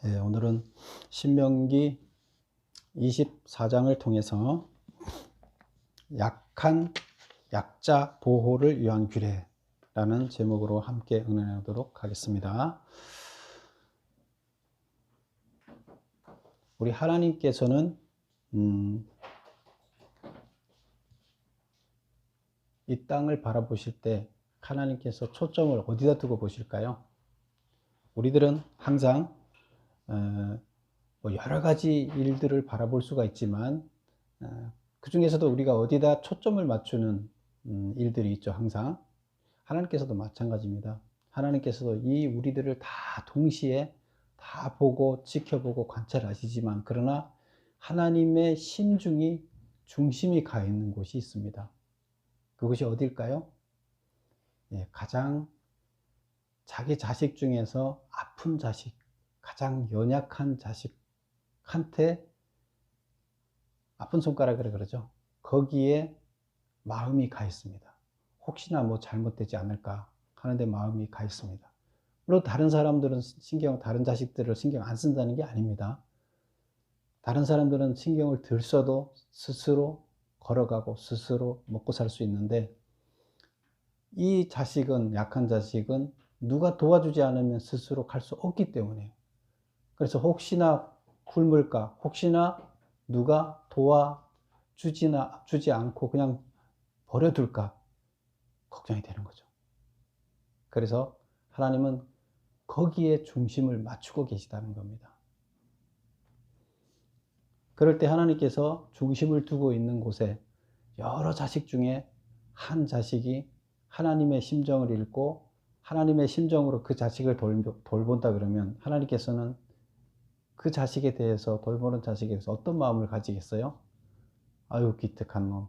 예, 오늘은 신명기 24장을 통해서 약자 보호를 위한 규례라는 제목으로 함께 은혜하도록 하겠습니다. 우리 하나님께서는 이 땅을 바라보실 때 하나님께서 초점을 어디다 두고 보실까요? 우리들은 항상 여러 가지 일들을 바라볼 수가 있지만 그 중에서도 우리가 어디다 초점을 맞추는 일들이 있죠. 항상 하나님께서도 마찬가지입니다. 하나님께서도 이 우리들을 다 동시에 다 보고 지켜보고 관찰하시지만, 그러나 하나님의 심중이 중심이 가 있는 곳이 있습니다. 그것이 어딜까요? 예, 가장 자기 자식 중에서 아픈 자식, 가장 연약한 자식한테 아픈 손가락이라 그러죠. 거기에 마음이 가 있습니다. 혹시나 뭐 잘못되지 않을까 하는데 마음이 가 있습니다. 물론 다른 사람들은 다른 자식들을 신경 안 쓴다는 게 아닙니다. 다른 사람들은 신경을 덜 써도 스스로 걸어가고 스스로 먹고 살 수 있는데, 이 자식은, 약한 자식은 누가 도와주지 않으면 스스로 갈 수 없기 때문에, 그래서 혹시나 굶을까, 혹시나 누가 도와주지 않고 그냥 버려둘까 걱정이 되는 거죠. 그래서 하나님은 거기에 중심을 맞추고 계시다는 겁니다. 그럴 때 하나님께서 중심을 두고 있는 곳에 여러 자식 중에 한 자식이 하나님의 심정을 읽고 하나님의 심정으로 그 자식을 돌본다 그러면, 하나님께서는 그 자식에 대해서, 돌보는 자식에 대해서 어떤 마음을 가지겠어요? 아유, 기특한 놈,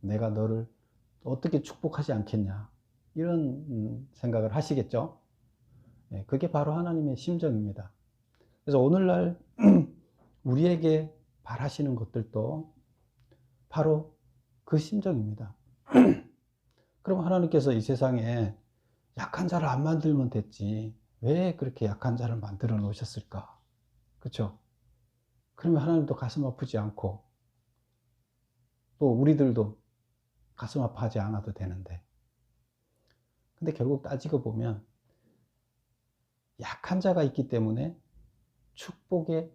내가 너를 어떻게 축복하지 않겠냐, 이런 생각을 하시겠죠. 그게 바로 하나님의 심정입니다. 그래서 오늘날 우리에게 바라시는 것들도 바로 그 심정입니다. 그럼 하나님께서 이 세상에 약한 자를 안 만들면 됐지, 왜 그렇게 약한 자를 만들어 놓으셨을까? 그렇죠? 그러면 하나님도 가슴 아프지 않고 또 우리들도 가슴 아파하지 않아도 되는데, 근데 결국 따지고 보면 약한 자가 있기 때문에 축복의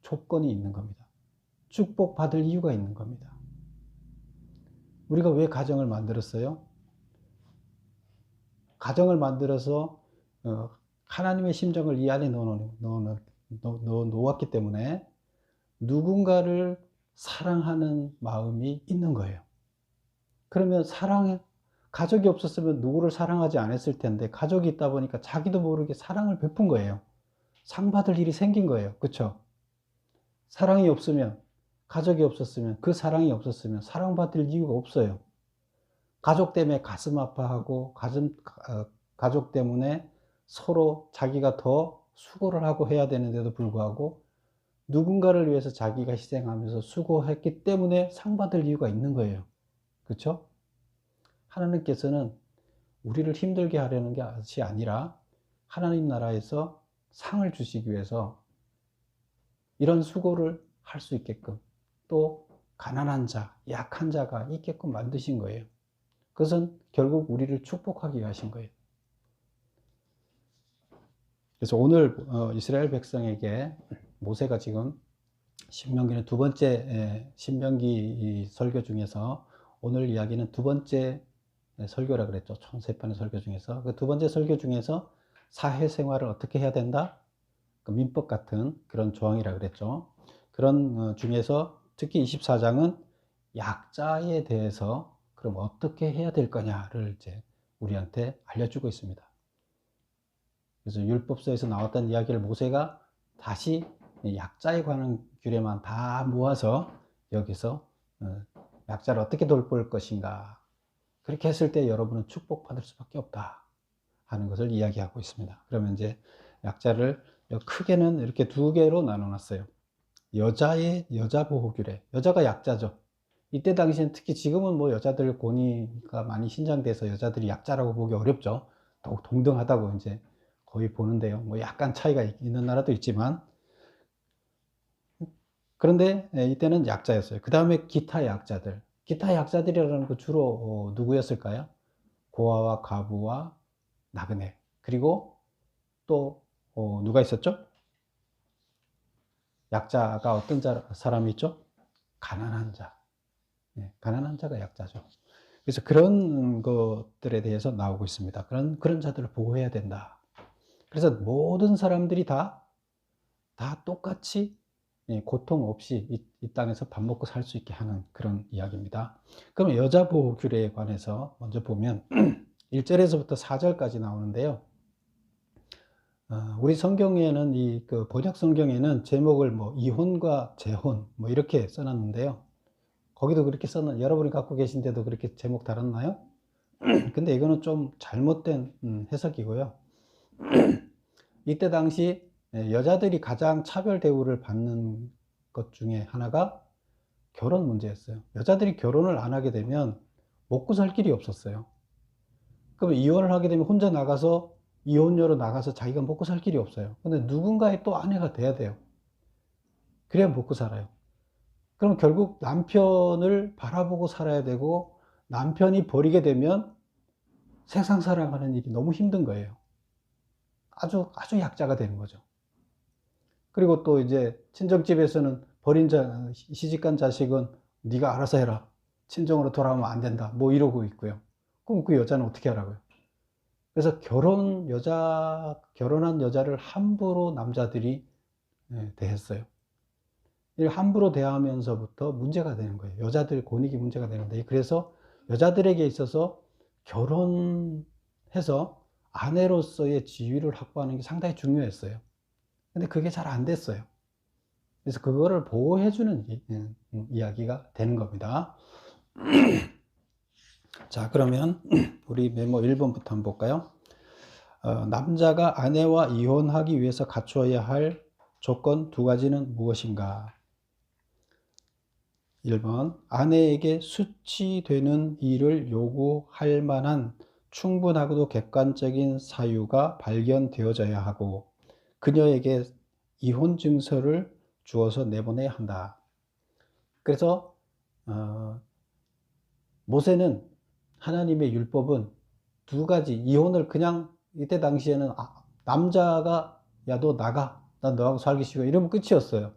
조건이 있는 겁니다. 축복받을 이유가 있는 겁니다. 우리가 왜 가정을 만들었어요? 가정을 만들어서 하나님의 심정을 이 안에 놓았기 때문에 누군가를 사랑하는 마음이 있는 거예요. 그러면 가족이 없었으면 누구를 사랑하지 않았을 텐데, 가족이 있다 보니까 자기도 모르게 사랑을 베푼 거예요. 상 받을 일이 생긴 거예요. 그렇죠? 사랑이 없으면, 가족이 없었으면, 그 사랑이 없었으면 사랑받을 이유가 없어요. 가족 때문에 가슴 아파하고 가족 때문에 서로 자기가 더 수고를 하고 해야 되는데도 불구하고 누군가를 위해서 자기가 희생하면서 수고했기 때문에 상 받을 이유가 있는 거예요. 그렇죠? 하나님께서는 우리를 힘들게 하려는 것이 아니라 하나님 나라에서 상을 주시기 위해서 이런 수고를 할 수 있게끔, 또 가난한 자, 약한 자가 있게끔 만드신 거예요. 그것은 결국 우리를 축복하기 위해 하신 거예요. 그래서 오늘 이스라엘 백성에게 모세가 지금 신명기는 두 번째 신명기 설교 중에서, 오늘 이야기는 두 번째 설교라 그랬죠. 총 세 편의 설교 중에서 그 두 번째 설교 중에서 사회생활을 어떻게 해야 된다, 그 민법 같은 그런 조항이라 그랬죠. 그런 중에서 특히 24장은 약자에 대해서 그럼 어떻게 해야 될 거냐를 이제 우리한테 알려주고 있습니다. 그래서 율법서에서 나왔던 이야기를 모세가 다시 약자에 관한 규례만 다 모아서 여기서 약자를 어떻게 돌볼 것인가, 그렇게 했을 때 여러분은 축복받을 수밖에 없다 하는 것을 이야기하고 있습니다. 그러면 이제 약자를 크게는 이렇게 두 개로 나눠놨어요. 여자 보호 규례, 여자가 약자죠. 이때 당시엔, 특히 지금은 뭐 여자들 권위가 많이 신장돼서 여자들이 약자라고 보기 어렵죠. 더욱 동등하다고 이제 거의 보는데요. 뭐 약간 차이가 있는 나라도 있지만, 그런데 이때는 약자였어요. 그 다음에 기타 약자들. 기타 약자들이라는 거 주로 누구였을까요? 고아와 과부와 나그네. 그리고 또 누가 있었죠? 약자가 어떤 사람이 있죠? 가난한 자. 가난한 자가 약자죠. 그래서 그런 것들에 대해서 나오고 있습니다. 그런 자들을 보호해야 된다. 그래서 모든 사람들이 다 똑같이 고통 없이 이 땅에서 밥 먹고 살 수 있게 하는 그런 이야기입니다. 그럼 여자 보호 규례에 관해서 먼저 보면 1절에서부터 4절까지 나오는데요. 우리 성경에는 그 번역 성경에는 제목을 뭐 이혼과 재혼 뭐 이렇게 써놨는데요. 거기도 그렇게 여러분이 갖고 계신데도 그렇게 제목 달았나요? 근데 이거는 좀 잘못된 해석이고요. 이때 당시 여자들이 가장 차별 대우를 받는 것 중에 하나가 결혼 문제였어요. 여자들이 결혼을 안 하게 되면 먹고 살 길이 없었어요. 그럼 이혼을 하게 되면 혼자 나가서 이혼녀로 나가서 자기가 먹고 살 길이 없어요. 근데 누군가의 또 아내가 돼야 돼요. 그래야 먹고 살아요. 그럼 결국 남편을 바라보고 살아야 되고, 남편이 버리게 되면 세상 살아가는 일이 너무 힘든 거예요. 아주 약자가 되는 거죠. 그리고 또 이제 친정집에서는 시집간 자식은 네가 알아서 해라. 친정으로 돌아오면 안 된다. 뭐 이러고 있고요. 그럼 그 여자는 어떻게 하라고요? 그래서 결혼한 여자를 함부로 남자들이 대했어요. 함부로 대하면서부터 문제가 되는 거예요. 여자들 권익이 문제가 되는데, 그래서 여자들에게 있어서 결혼해서 아내로서의 지위를 확보하는 게 상당히 중요했어요. 근데 그게 잘 안 됐어요. 그래서 그거를 보호해주는 이야기가 되는 겁니다. 자, 그러면 우리 메모 1번부터 한번 볼까요? 남자가 아내와 이혼하기 위해서 갖추어야 할 조건 2가지는 무엇인가? 1번, 아내에게 수치되는 일을 요구할 만한 충분하고도 객관적인 사유가 발견되어져야 하고, 그녀에게 이혼 증서를 주어서 내보내야 한다. 그래서 모세는, 하나님의 율법은 2가지, 이혼을 그냥 이때 당시에는 남자가 야 너 나가, 난 너하고 살기 싫어 이러면 끝이었어요.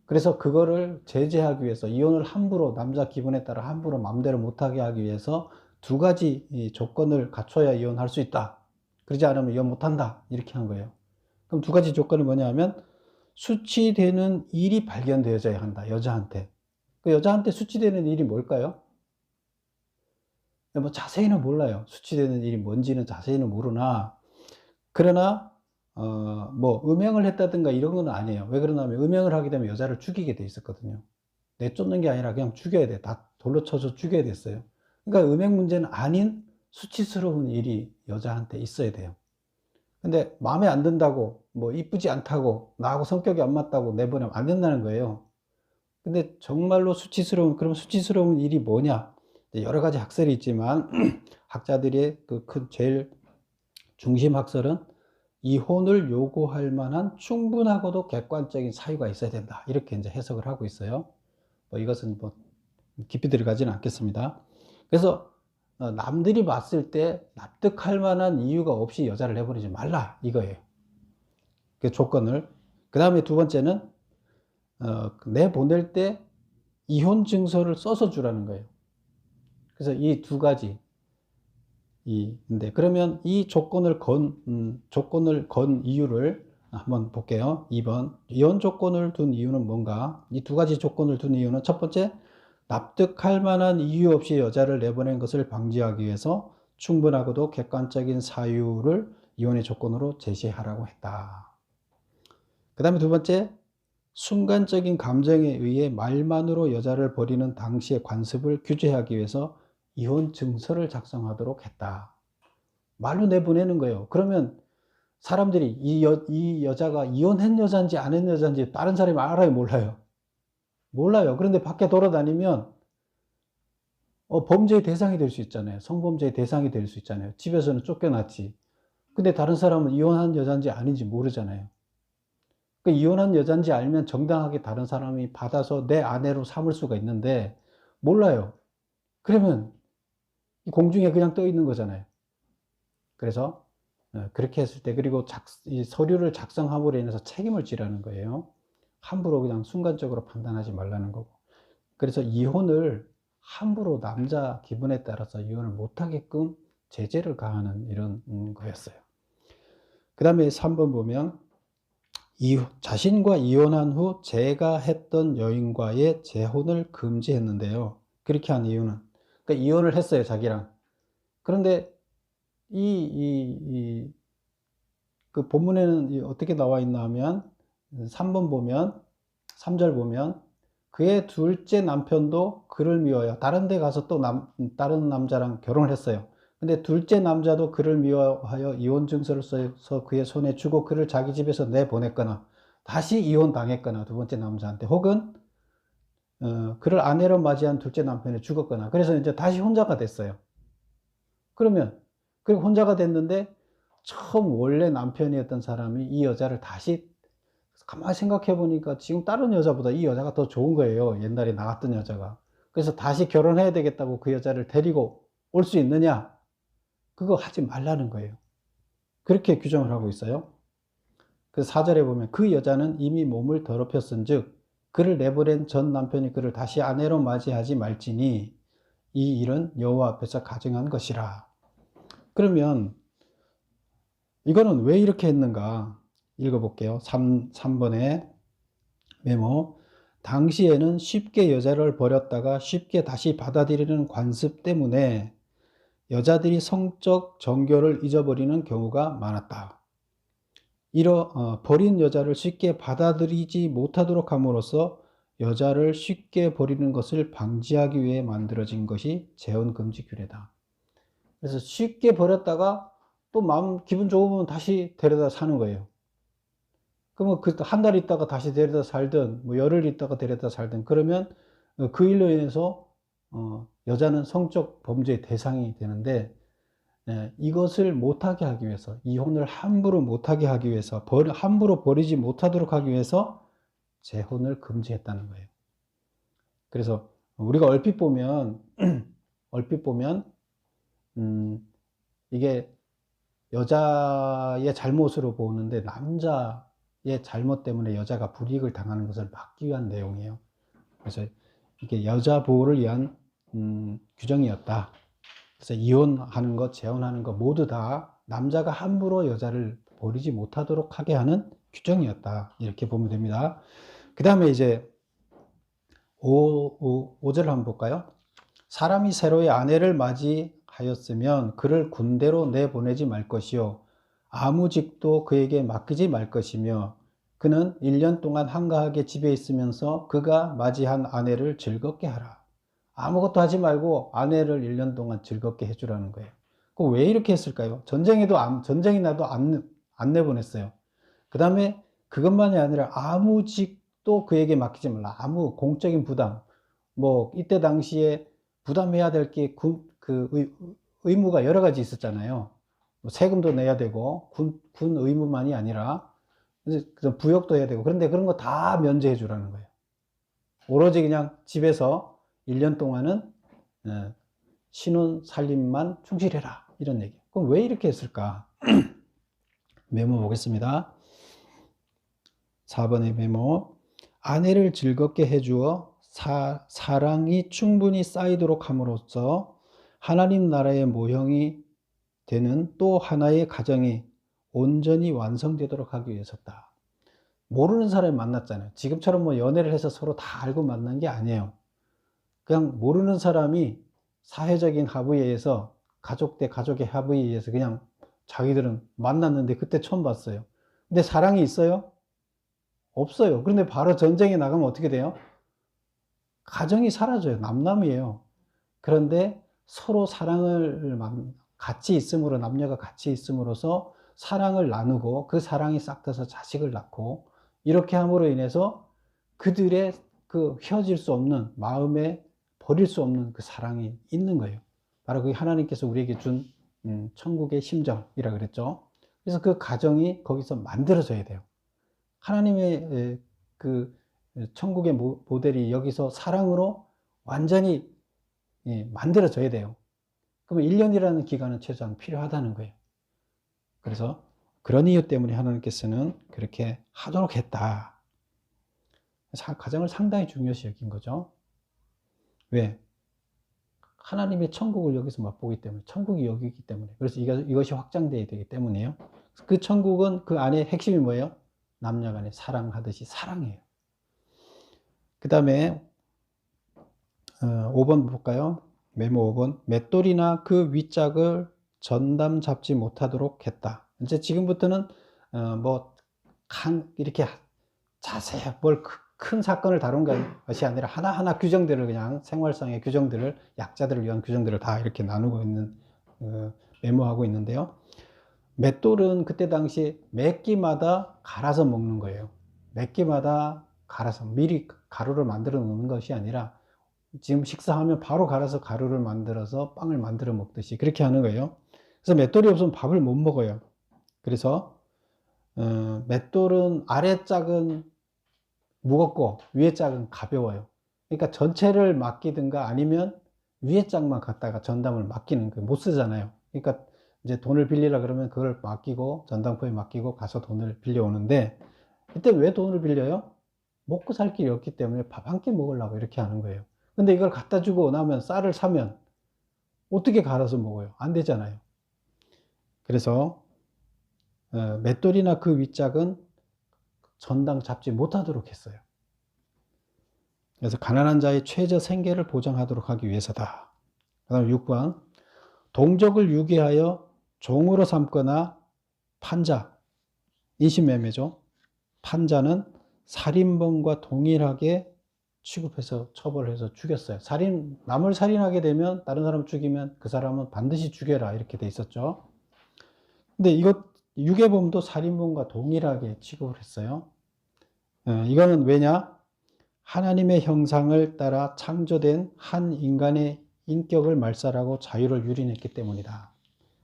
그래서 그거를 제재하기 위해서, 이혼을 함부로 남자 기분에 따라 함부로 마음대로 못하게 하기 위해서 2가지 조건을 갖춰야 이혼할 수 있다. 그러지 않으면 이혼 못한다. 이렇게 한 거예요. 그럼 2가지 조건이 뭐냐 하면, 수치되는 일이 발견되어져야 한다. 여자한테. 그 여자한테 수치되는 일이 뭘까요? 뭐 자세히는 몰라요. 수치되는 일이 뭔지는 자세히는 모르나, 그러나 뭐 음행을 했다든가 이런 건 아니에요. 왜 그러냐면 음행을 하게 되면 여자를 죽이게 돼 있었거든요. 내쫓는 게 아니라 그냥 죽여야 돼. 다 돌로 쳐서 죽여야 됐어요. 그러니까 음행 문제는 아닌 수치스러운 일이 여자한테 있어야 돼요. 근데 마음에 안 든다고, 뭐 이쁘지 않다고, 나하고 성격이 안 맞다고 내보내면 안 된다는 거예요. 근데 정말로 그럼 수치스러운 일이 뭐냐? 여러 가지 학설이 있지만 학자들의 제일 중심 학설은 이혼을 요구할 만한 충분하고도 객관적인 사유가 있어야 된다. 이렇게 이제 해석을 하고 있어요. 이것은 깊이 들어가지는 않겠습니다. 그래서 남들이 봤을 때 납득할 만한 이유가 없이 여자를 내보내지 말라, 이거예요. 그 조건을. 그 다음에 2번째는 내보낼 때 이혼 증서를 써서 주라는 거예요. 그래서 이 2가지. 근데 그러면 이 조건을 건 이유를 한번 볼게요. 2번, 이혼 조건을 둔 이유는 뭔가? 이 2가지 조건을 둔 이유는, 첫 번째, 납득할 만한 이유 없이 여자를 내보낸 것을 방지하기 위해서 충분하고도 객관적인 사유를 이혼의 조건으로 제시하라고 했다. 그 다음에 2번째, 순간적인 감정에 의해 말만으로 여자를 버리는 당시의 관습을 규제하기 위해서 이혼 증서를 작성하도록 했다. 말로 내보내는 거예요. 그러면 사람들이 이 여자가 이혼한 여자인지 안 한 여자인지 다른 사람이 알아요, 몰라요? 몰라요. 그런데 밖에 돌아다니면 범죄의 대상이 될 수 있잖아요. 성범죄의 대상이 될 수 있잖아요. 집에서는 쫓겨났지. 근데 다른 사람은 이혼한 여자인지 아닌지 모르잖아요. 그 이혼한 여자인지 알면 정당하게 다른 사람이 받아서 내 아내로 삼을 수가 있는데 몰라요. 그러면 공중에 그냥 떠 있는 거잖아요. 그래서 그렇게 했을 때, 그리고 이 서류를 작성함으로 인해서 책임을 지라는 거예요. 함부로 그냥 순간적으로 판단하지 말라는 거고. 그래서 이혼을 함부로 남자 기분에 따라서 이혼을 못하게끔 제재를 가하는 이런 거였어요. 그 다음에 3번 보면 자신과 이혼한 후 재가 했던 여인과의 재혼을 금지했는데요. 그렇게 한 이유는, 그러니까 이혼을 했어요, 자기랑. 그런데 그 본문에는 어떻게 나와 있나 하면 3번 보면 3절 보면 그의 둘째 남편도 그를 미워하여 다른 데 가서 또 다른 남자랑 결혼을 했어요. 근데 둘째 남자도 그를 미워하여 이혼 증서를 써서 그의 손에 주고 그를 자기 집에서 내보냈거나 다시 이혼 당했거나 두 번째 남자한테, 혹은 그를 아내로 맞이한 둘째 남편이 죽었거나, 그래서 이제 다시 혼자가 됐어요. 그러면 그리고 혼자가 됐는데 처음 원래 남편이었던 사람이 이 여자를 다시, 가만히 생각해 보니까 지금 다른 여자보다 이 여자가 더 좋은 거예요. 옛날에 나갔던 여자가. 그래서 다시 결혼해야 되겠다고 그 여자를 데리고 올 수 있느냐? 그거 하지 말라는 거예요. 그렇게 규정을 하고 있어요. 그 4절에 보면 그 여자는 이미 몸을 더럽혔은 즉 그를 내보낸 전 남편이 그를 다시 아내로 맞이하지 말지니 이 일은 여호와 앞에서 가증한 것이라. 그러면 이거는 왜 이렇게 했는가 읽어볼게요. 3번에 메모. 당시에는 쉽게 여자를 버렸다가 쉽게 다시 받아들이는 관습 때문에 여자들이 성적 정교를 잊어버리는 경우가 많았다. 버린 여자를 쉽게 받아들이지 못하도록 함으로써 여자를 쉽게 버리는 것을 방지하기 위해 만들어진 것이 재혼금지 규례다. 그래서 쉽게 버렸다가 또 마음 기분 좋으면 다시 데려다 사는 거예요. 그러면 그 한 달 있다가 다시 데려다 살든 뭐 열흘 있다가 데려다 살든, 그러면 그 일로 인해서 여자는 성적 범죄의 대상이 되는데, 이것을 못하게 하기 위해서, 이혼을 함부로 못하게 하기 위해서, 함부로 버리지 못하도록 하기 위해서 재혼을 금지했다는 거예요. 그래서 우리가 얼핏 보면 이게 여자의 잘못으로 보는데 남자의 잘못 때문에 여자가 불이익을 당하는 것을 막기 위한 내용이에요. 그래서 이게 여자 보호를 위한 규정이었다. 그래서 이혼하는 것, 재혼하는 것 모두 다 남자가 함부로 여자를 버리지 못하도록 하게 하는 규정이었다. 이렇게 보면 됩니다. 그 다음에 이제 5절을 한번 볼까요? 사람이 새로의 아내를 맞이하였으면 그를 군대로 내보내지 말 것이요 아무 직도 그에게 맡기지 말 것이며 그는 1년 동안 한가하게 집에 있으면서 그가 맞이한 아내를 즐겁게 하라. 아무것도 하지 말고 아내를 1년 동안 즐겁게 해주라는 거예요. 그 왜 이렇게 했을까요? 전쟁이 나도 안 내보냈어요. 그 다음에 그것만이 아니라 아무 직도 그에게 맡기지 말라. 아무 공적인 부담, 뭐 이때 당시에 부담해야 될 게 의무가 여러 가지 있었잖아요. 뭐 세금도 내야 되고 군 의무만이 아니라 부역도 해야 되고, 그런데 그런 거 다 면제해 주라는 거예요. 오로지 그냥 집에서 1년 동안은 신혼 살림만 충실해라, 이런 얘기. 그럼 왜 이렇게 했을까? 메모 보겠습니다. 4번의 메모. 아내를 즐겁게 해주어 사랑이 충분히 쌓이도록 함으로써 하나님 나라의 모형이 되는 또 하나의 가정이 온전히 완성되도록 하기 위해서다. 모르는 사람이 만났잖아요. 지금처럼 뭐 연애를 해서 서로 다 알고 만난 게 아니에요. 그냥 모르는 사람이 사회적인 합의에 의해서, 가족 대 가족의 합의에 의해서 그냥 자기들은 만났는데 그때 처음 봤어요. 근데 사랑이 있어요? 없어요. 그런데 바로 전쟁에 나가면 어떻게 돼요? 가정이 사라져요. 남남이에요. 그런데 서로 사랑을 같이 있음으로, 남녀가 같이 있음으로써 사랑을 나누고 그 사랑이 싹트서 자식을 낳고, 이렇게 함으로 인해서 그들의 그 헤어질 수 없는 마음에 버릴 수 없는 그 사랑이 있는 거예요. 바로 그게 하나님께서 우리에게 준 천국의 심정이라 그랬죠. 그래서 그 가정이 거기서 만들어져야 돼요. 하나님의 그 천국의 모델이 여기서 사랑으로 완전히 만들어져야 돼요. 그러면 1년이라는 기간은 최소한 필요하다는 거예요. 그래서 그런 이유 때문에 하나님께서는 그렇게 하도록 했다. 가정을 상당히 중요시 여긴 거죠. 왜? 하나님의 천국을 여기서 맛보기 때문에, 천국이 여기기 때문에. 그래서 이것이 확장되어야 되기 때문이에요. 그 천국은 그 안에 핵심이 뭐예요? 남녀 간에 사랑하듯이 사랑해요. 그 다음에 5번 볼까요? 메모 5번. 맷돌이나 그 윗짝을 전담 잡지 못하도록 했다. 이제 지금부터는 이렇게 자세히 큰 사건을 다룬 것이 아니라 하나하나 규정들을, 그냥 생활상의 규정들을, 약자들을 위한 규정들을 다 이렇게 나누고 있는, 메모하고 있는데요. 맷돌은 그때 당시 몇 끼마다 갈아서 먹는 거예요. 몇 끼마다 갈아서 미리 가루를 만들어 놓는 것이 아니라 지금 식사하면 바로 갈아서 가루를 만들어서 빵을 만들어 먹듯이 그렇게 하는 거예요. 그래서 맷돌이 없으면 밥을 못 먹어요. 그래서 맷돌은 아래 짝은 무겁고 위에 짝은 가벼워요. 그러니까 전체를 맡기든가 아니면 위에 짝만 갖다가 전담을 맡기는 거 못 쓰잖아요. 그러니까 이제 돈을 빌리라 그러면 그걸 맡기고 전당포에 맡기고 가서 돈을 빌려 오는데, 이때 왜 돈을 빌려요? 먹고 살 길이 없기 때문에 밥 한 끼 먹으려고 이렇게 하는 거예요. 근데 이걸 갖다 주고 나면, 쌀을 사면 어떻게 갈아서 먹어요? 안 되잖아요. 그래서 맷돌이나 그 윗짝은 전당 잡지 못하도록 했어요. 그래서 가난한 자의 최저 생계를 보장하도록 하기 위해서다. 그 다음 6번. 동족을 유기하여 종으로 삼거나 판자, 인신매매죠. 판자는 살인범과 동일하게 취급해서 처벌해서 죽였어요. 남을 살인하게 되면, 다른 사람 죽이면 그 사람은 반드시 죽여라, 이렇게 돼 있었죠. 근데 유괴범도 살인범과 동일하게 취급을 했어요. 이거는 왜냐? 하나님의 형상을 따라 창조된 한 인간의 인격을 말살하고 자유를 유린했기 때문이다.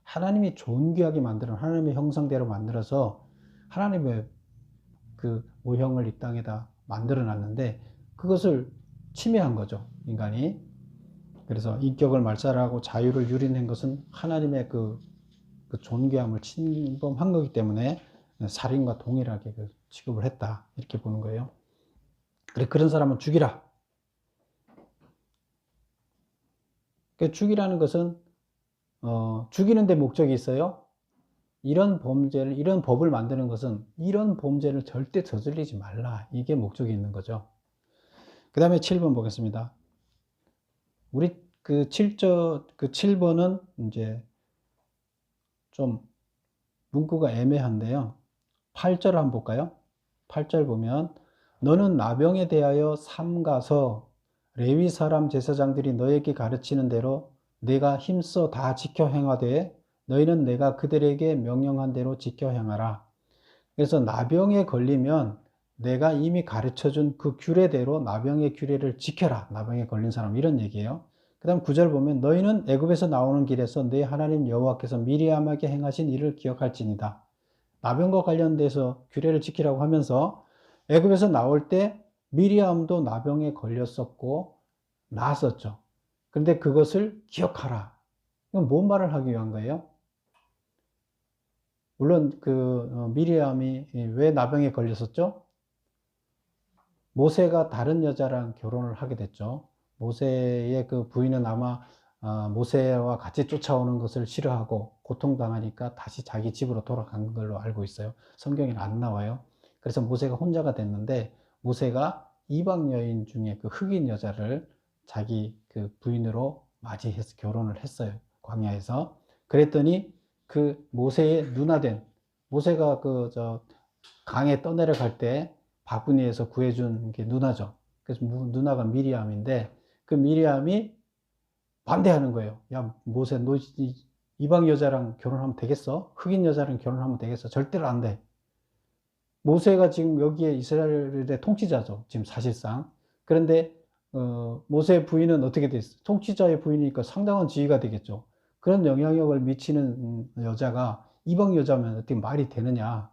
하나님이 존귀하게 만들어, 하나님의 형상대로 만들어서 하나님의 그 모형을 이 땅에다 만들어 놨는데 그것을 침해한 거죠, 인간이. 그래서 인격을 말살하고 자유를 유린한 것은 하나님의 그 존귀함을 침범한 거기 때문에 살인과 동일하게 취급을 했다, 이렇게 보는 거예요. 그래, 그런 사람은 죽이라. 죽이라는 것은 죽이는 데 목적이 있어요. 이런 법을 만드는 것은 이런 범죄를 절대 저질리지 말라, 이게 목적이 있는 거죠. 그 다음에 7번 보겠습니다. 우리 그 7번은 이제 좀 문구가 애매한데요. 8절을 한번 볼까요? 8절 보면, 너는 나병에 대하여 삼가서 레위 사람 제사장들이 너에게 가르치는 대로 내가 힘써 다 지켜 행하되 너희는 내가 그들에게 명령한 대로 지켜 행하라. 그래서 나병에 걸리면 내가 이미 가르쳐준 그 규례대로 나병의 규례를 지켜라. 나병에 걸린 사람, 이런 얘기예요. 그 다음 9절 보면, 너희는 애굽에서 나오는 길에서 네 하나님 여호와께서 미리암에게 행하신 일을 기억할지니다. 나병과 관련돼서 규례를 지키라고 하면서 애굽에서 나올 때 미리암도 나병에 걸렸었고 나았었죠. 그런데 그것을 기억하라. 이건 뭔 말을 하기 위한 거예요? 물론 미리암이 왜 나병에 걸렸었죠? 모세가 다른 여자랑 결혼을 하게 됐죠. 모세의 그 부인은 아마 모세와 같이 쫓아오는 것을 싫어하고 고통당하니까 다시 자기 집으로 돌아간 걸로 알고 있어요. 성경에는 안 나와요. 그래서 모세가 혼자가 됐는데, 모세가 이방 여인 중에 그 흑인 여자를 자기 그 부인으로 맞이해서 결혼을 했어요, 광야에서. 그랬더니 그 모세의 누나된, 모세가 강에 떠내려갈 때 바구니에서 구해준 게 누나죠. 그래서 누나가 미리암인데, 그 미리암이 반대하는 거예요. 야, 모세, 너 이방 여자랑 결혼하면 되겠어? 흑인 여자랑 결혼하면 되겠어? 절대로 안 돼. 모세가 지금 여기에 이스라엘의 통치자죠, 지금 사실상. 그런데 모세의 부인은 어떻게 됐어? 통치자의 부인이니까 상당한 지위가 되겠죠. 그런 영향력을 미치는 여자가 이방 여자면 어떻게 말이 되느냐.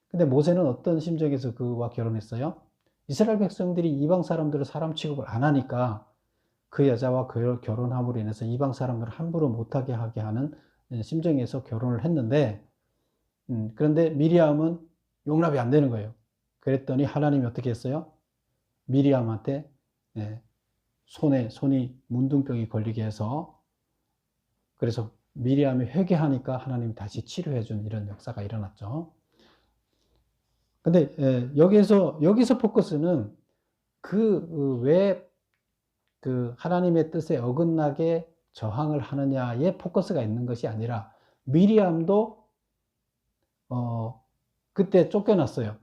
근데 모세는 어떤 심정에서 그와 결혼했어요? 이스라엘 백성들이 이방 사람들을 사람 취급을 안 하니까 그 여자와 결혼함으로 인해서 이방 사람들을 함부로 못하게 하게 하는 심정에서 결혼을 했는데, 그런데 미리암은 용납이 안 되는 거예요. 그랬더니 하나님이 어떻게 했어요? 미리암한테 손이 문둥병이 걸리게 해서, 그래서 미리암이 회개하니까 하나님이 다시 치료해 준 이런 역사가 일어났죠. 근데 여기서 포커스는 왜 그 하나님의 뜻에 어긋나게 저항을 하느냐에 포커스가 있는 것이 아니라, 미리암도 그때 쫓겨났어요.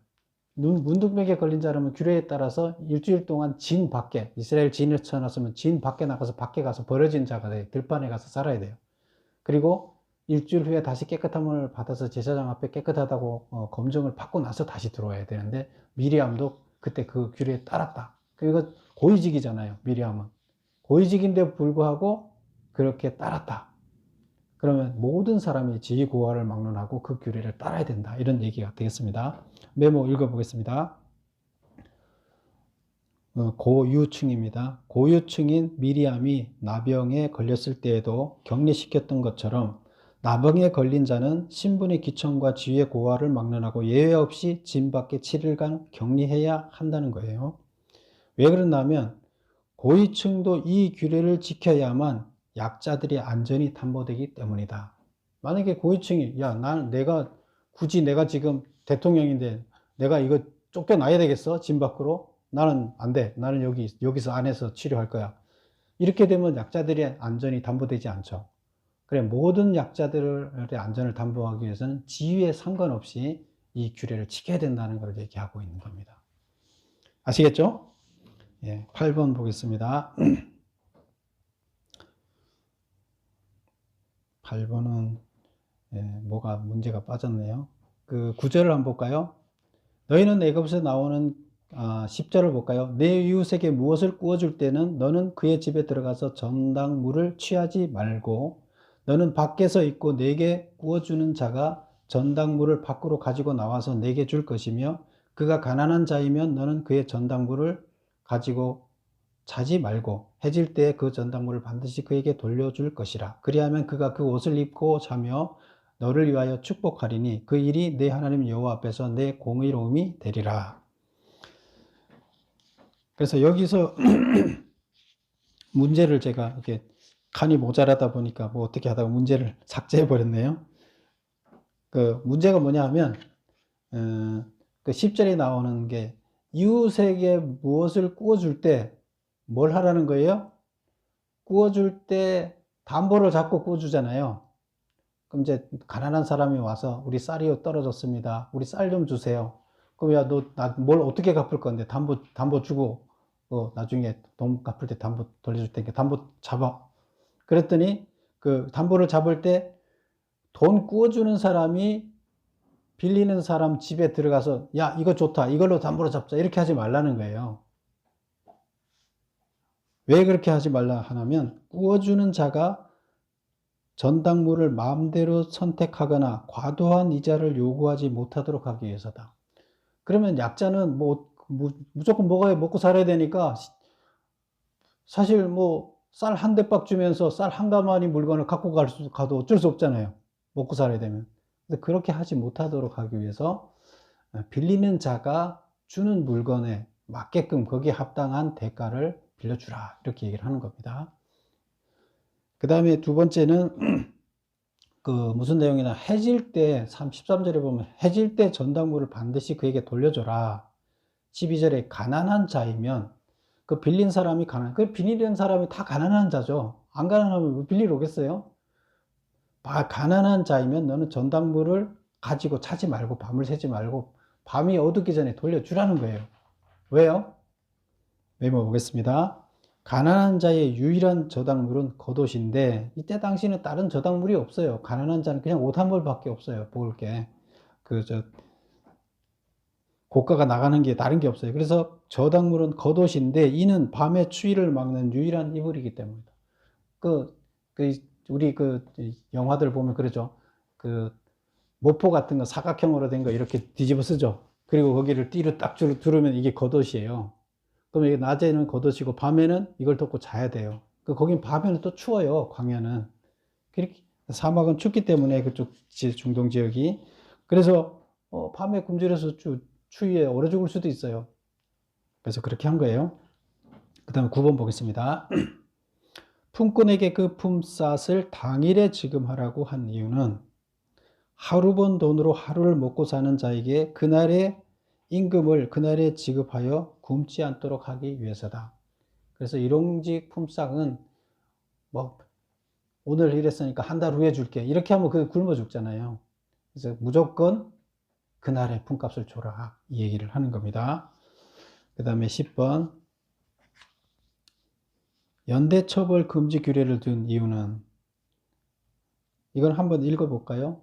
문둥병에 걸린 자라면 규례에 따라서 일주일 동안 진 밖에, 이스라엘 진을 쳐놨으면 진 밖에 나가서 밖에 가서 버려진 자가 돼요. 들판에 가서 살아야 돼요. 그리고 일주일 후에 다시 깨끗함을 받아서 제사장 앞에 깨끗하다고 검증을 받고 나서 다시 들어와야 되는데, 미리암도 그때 그 규례에 따랐다. 그리고 고위직이잖아요. 미리암은 고위직인데 불구하고 그렇게 따랐다. 그러면 모든 사람이 지위고하를 막론하고 그 규례를 따라야 된다. 이런 얘기가 되겠습니다. 메모 읽어보겠습니다. 고유층입니다. 고유층인 미리암이 나병에 걸렸을 때에도 격리시켰던 것처럼 나병에 걸린 자는 신분의 기천과 지위의 고하를 막론하고 예외 없이 진 밖에 7일간 격리해야 한다는 거예요. 왜 그러냐면 고위층도 이 규례를 지켜야만 약자들의 안전이 담보되기 때문이다. 만약에 고위층이 굳이 내가 지금 대통령인데 내가 이거 쫓겨나야 되겠어? 진 밖으로? 나는 안 돼. 나는 여기서 안에서 치료할 거야. 이렇게 되면 약자들의 안전이 담보되지 않죠. 그래, 모든 약자들의 안전을 담보하기 위해서는 지위에 상관없이 이 규례를 지켜야 된다는 걸 얘기하고 있는 겁니다. 아시겠죠? 8번 보겠습니다. 8번은 뭐가 문제가 빠졌네요. 그 9절을 한번 볼까요? 너희는 애굽에서 나오는 10절을 볼까요? 내 이웃에게 무엇을 구워줄 때는 너는 그의 집에 들어가서 전당물을 취하지 말고, 너는 밖에서 있고 내게 구워주는 자가 전당물을 밖으로 가지고 나와서 내게 줄 것이며, 그가 가난한 자이면 너는 그의 전당물을 가지고 자지 말고 해질 때 그 전당물을 반드시 그에게 돌려줄 것이라. 그리하면 그가 그 옷을 입고 자며 너를 위하여 축복하리니 그 일이 내 하나님 여호와 앞에서 내 공의로움이 되리라. 그래서 여기서 문제를 제가 이렇게 칸이 모자라다 보니까 뭐 어떻게 하다가 문제를 삭제해 버렸네요. 그 문제가 뭐냐 하면 그 10절에 나오는 게 이웃에게 무엇을 구워줄 때 뭘 하라는 거예요? 구워줄 때 담보를 잡고 구워주잖아요. 그럼 이제 가난한 사람이 와서 우리 쌀이 떨어졌습니다. 우리 쌀 좀 주세요. 그럼 야, 너 나 뭘 어떻게 갚을 건데 담보 주고 나중에 돈 갚을 때 담보 돌려줄 테니까 담보 잡아. 그랬더니 그 담보를 잡을 때 돈 구워주는 사람이 빌리는 사람 집에 들어가서 야, 이거 좋다. 이걸로 담보로 잡자. 이렇게 하지 말라는 거예요. 왜 그렇게 하지 말라 하냐면 구워주는 자가 전당물을 마음대로 선택하거나 과도한 이자를 요구하지 못하도록 하기 위해서다. 그러면 약자는 무조건 먹고 살아야 되니까 사실 쌀 한 대박 주면서 쌀 한 가마니 물건을 갖고 가도 어쩔 수 없잖아요. 먹고 살아야 되면. 근데 그렇게 하지 못하도록 하기 위해서 빌리는 자가 주는 물건에 맞게끔 거기에 합당한 대가를 빌려주라. 이렇게 얘기를 하는 겁니다. 그 다음에 두 번째는 그 무슨 내용이나 해질 때 13절에 보면 해질 때 전당물을 반드시 그에게 돌려줘라. 12절에 가난한 자이면 그 빌린 사람이 그 빌리는 사람이 다 가난한 자죠. 안 가난하면 빌리러 오겠어요? 가난한 자이면 너는 전당물을 가지고 자지 말고 밤을 새지 말고 밤이 어둡기 전에 돌려주라는 거예요. 왜요? 메모 보겠습니다. 가난한 자의 유일한 저당물은 겉옷인데 이때 당시는 다른 저당물이 없어요. 가난한 자는 그냥 옷 한 벌밖에 없어요. 먹을 게. 고가가 나가는 게 다른 게 없어요. 그래서 저당물은 겉옷인데 이는 밤의 추위를 막는 유일한 이불이기 때문이다. 우리 영화들 보면 그러죠. 모포 같은 거 사각형으로 된 거 이렇게 뒤집어 쓰죠. 그리고 거기를 띠로 딱 두르면 이게 겉옷이에요. 그럼 이게 낮에는 겉옷이고 밤에는 이걸 덮고 자야 돼요. 거긴 밤에는 또 추워요. 광야는. 그렇게 사막은 춥기 때문에 그쪽 중동 지역이. 그래서 밤에 굶주려서 추위에 얼어 죽을 수도 있어요. 그래서 그렇게 한 거예요. 그 다음에 9번 보겠습니다. 품꾼에게 그 품삯을 당일에 지급하라고 한 이유는 하루 번 돈으로 하루를 먹고 사는 자에게 그날의 임금을 그날에 지급하여 굶지 않도록 하기 위해서다. 그래서 일용직 품삯은 뭐 오늘 일했으니까 한 달 후에 줄게 이렇게 하면 그 굶어 죽잖아요. 그래서 무조건 그날의 품값을 줘라 이 얘기를 하는 겁니다. 그 다음에 10번 연대처벌 금지 규례를 둔 이유는, 이건 한번 읽어볼까요?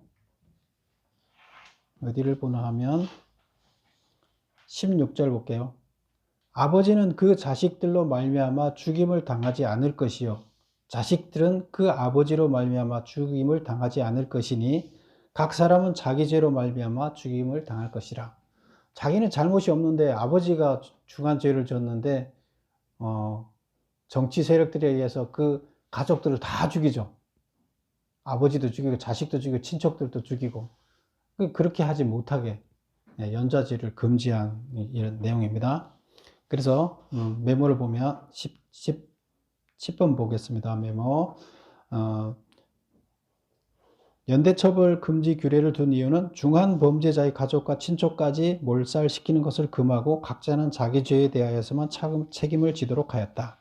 어디를 보나 하면 16절 볼게요. 아버지는 그 자식들로 말미암아 죽임을 당하지 않을 것이요 자식들은 그 아버지로 말미암아 죽임을 당하지 않을 것이니 각 사람은 자기 죄로 말미암아 죽임을 당할 것이라. 자기는 잘못이 없는데 아버지가 중한 죄를 졌는데 정치 세력들에 의해서 그 가족들을 다 죽이죠. 아버지도 죽이고 자식도 죽이고 친척들도 죽이고 그렇게 하지 못하게 연좌제를 금지한 이런 내용입니다. 그래서 메모를 보면 10번 보겠습니다. 메모. 연대처벌 금지 규례를 둔 이유는 중한 범죄자의 가족과 친족까지 몰살시키는 것을 금하고 각자는 자기 죄에 대하여서만 책임을 지도록 하였다.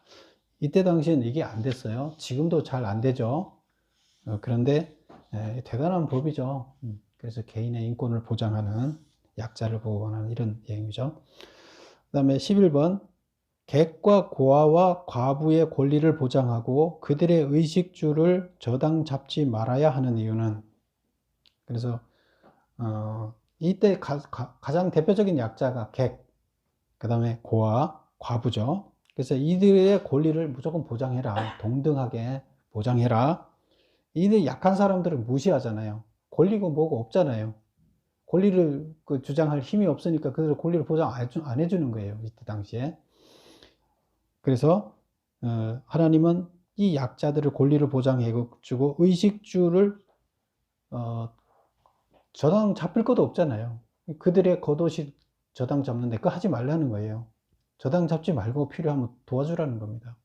이때 당시에는 이게 안 됐어요. 지금도 잘 안 되죠. 그런데 대단한 법이죠. 그래서 개인의 인권을 보장하는, 약자를 보호하는 이런 내용이죠. 그 다음에 11번 객과 고아와 과부의 권리를 보장하고 그들의 의식주를 저당 잡지 말아야 하는 이유는, 그래서 이때 가장 대표적인 약자가 객, 그 다음에 고아, 과부죠. 그래서 이들의 권리를 무조건 보장해라. 동등하게 보장해라. 이들 약한 사람들은 무시하잖아요. 권리고 뭐고 없잖아요. 권리를 주장할 힘이 없으니까 그들 권리를 보장 안 해주는 거예요. 이때 당시에. 그래서 하나님은 이 약자들의 권리를 보장해주고 의식주를 저당 잡힐 것도 없잖아요. 그들의 겉옷이 저당 잡는데 그거 하지 말라는 거예요. 저당 잡지 말고 필요하면 도와주라는 겁니다.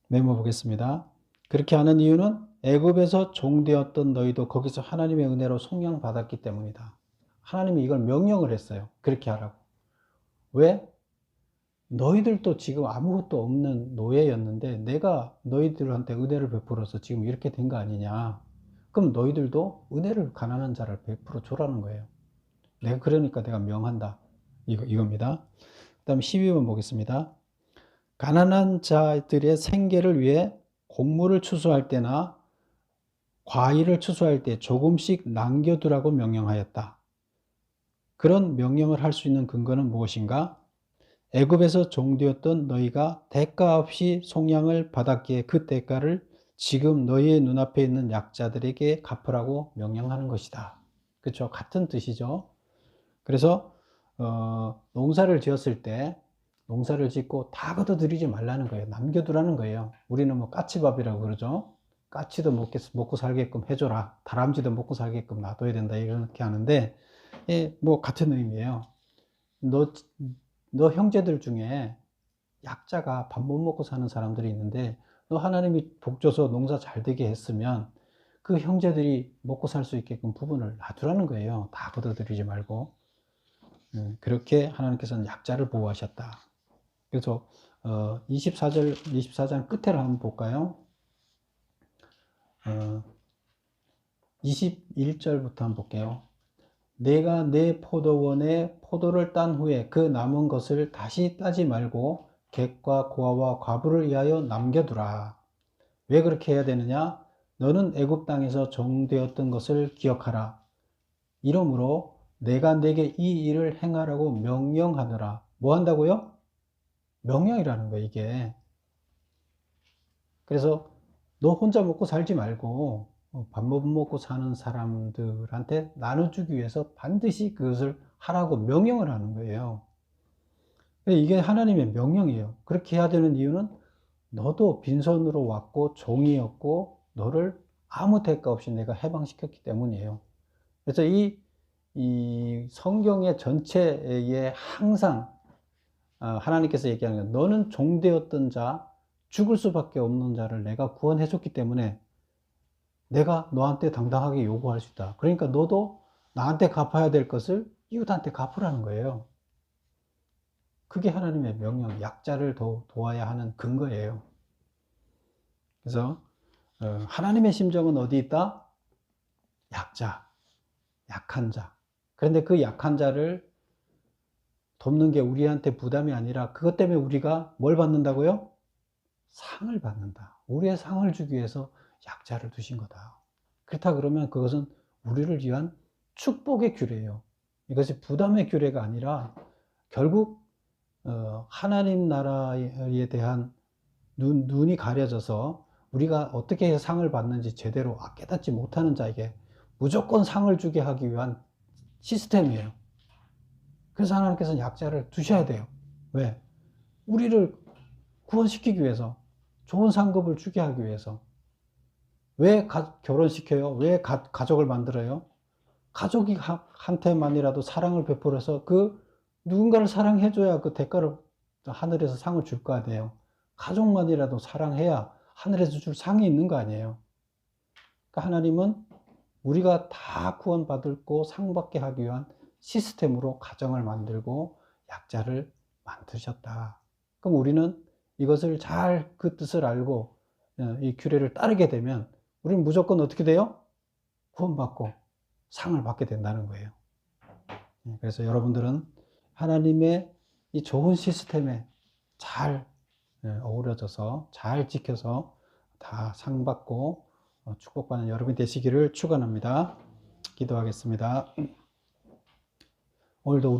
메모 보겠습니다. 그렇게 하는 이유는 애굽에서 종되었던 너희도 거기서 하나님의 은혜로 속량받았기 때문이다. 하나님이 이걸 명령을 했어요. 그렇게 하라고. 왜? 너희들도 지금 아무것도 없는 노예였는데 내가 너희들한테 은혜를 베풀어서 지금 이렇게 된 거 아니냐. 그럼 너희들도 은혜를 가난한 자를 베풀어 줘라는 거예요. 그러니까 내가 명한다. 이겁니다. 그 다음 12번 보겠습니다. 가난한 자들의 생계를 위해 곡물을 추수할 때나 과일을 추수할 때 조금씩 남겨두라고 명령하였다. 그런 명령을 할 수 있는 근거는 무엇인가? 애굽에서 종되었던 너희가 대가 없이 속량을 받았기에 그 대가를 지금 너희의 눈앞에 있는 약자들에게 갚으라고 명령하는 것이다. 그렇죠? 같은 뜻이죠. 그래서 농사를 지었을 때 농사를 짓고 다 걷어들이지 말라는 거예요. 남겨두라는 거예요. 우리는 뭐 까치밥이라고 그러죠. 까치도 먹고 살게끔 해줘라. 다람쥐도 먹고 살게끔 놔둬야 된다. 이렇게 하는데 뭐 같은 의미예요. 너 형제들 중에 약자가 밥 못 먹고 사는 사람들이 있는데 너 하나님이 복 줘서 농사 잘 되게 했으면 그 형제들이 먹고 살 수 있게끔 부분을 놔두라는 거예요. 다 걷어들이지 말고. 그렇게 하나님께서는 약자를 보호하셨다. 그래서 24장 끝에를 한번 볼까요? 21절부터 한번 볼게요. 내가 내 포도원에 포도를 딴 후에 그 남은 것을 다시 따지 말고 객과 고아와 과부를 위하여 남겨두라. 왜 그렇게 해야 되느냐? 너는 애굽 땅에서 종되었던 것을 기억하라. 이러므로 내가 내게 이 일을 행하라고 명령하노라. 뭐 한다고요? 명령이라는 거예요, 이게. 그래서 너 혼자 먹고 살지 말고 밥 못 먹고 사는 사람들한테 나눠주기 위해서 반드시 그것을 하라고 명령을 하는 거예요. 이게 하나님의 명령이에요. 그렇게 해야 되는 이유는 너도 빈손으로 왔고 종이었고 너를 아무 대가 없이 내가 해방시켰기 때문이에요. 그래서 이 성경의 전체에 항상 하나님께서 얘기하는 건 너는 종되었던 자, 죽을 수밖에 없는 자를 내가 구원해 줬기 때문에 내가 너한테 당당하게 요구할 수 있다. 그러니까 너도 나한테 갚아야 될 것을 이웃한테 갚으라는 거예요. 그게 하나님의 명령, 약자를 도와야 하는 근거예요. 그래서 하나님의 심정은 어디 있다? 약자, 약한 자. 그런데 그 약한 자를 돕는 게 우리한테 부담이 아니라 그것 때문에 우리가 뭘 받는다고요? 상을 받는다. 우리의 상을 주기 위해서 약자를 두신 거다. 그렇다 그러면 그것은 우리를 위한 축복의 규례예요. 이것이 부담의 규례가 아니라 결국 하나님 나라에 대한 눈이 가려져서 우리가 어떻게 해서 상을 받는지 제대로 깨닫지 못하는 자에게 무조건 상을 주게 하기 위한 시스템이에요. 그래서 하나님께서는 약자를 두셔야 돼요. 왜? 우리를 구원시키기 위해서, 좋은 상급을 주게 하기 위해서. 왜 결혼시켜요? 왜 가족을 만들어요? 가족이 한테만이라도 사랑을 베풀어서 그 누군가를 사랑해줘야 그 대가를 하늘에서 상을 줄 거 아니에요. 가족만이라도 사랑해야 하늘에서 줄 상이 있는 거 아니에요. 그러니까 하나님은 우리가 다 구원받고 상받게 하기 위한 시스템으로 가정을 만들고 약자를 만드셨다. 그럼 우리는 이것을 잘 그 뜻을 알고 이 규례를 따르게 되면 우리는 무조건 어떻게 돼요? 구원받고 상을 받게 된다는 거예요. 그래서 여러분들은 하나님의 이 좋은 시스템에 잘 어우러져서 잘 지켜서 다 상 받고 축복받는 여러분이 되시기를 축원합니다. 기도하겠습니다. 오늘도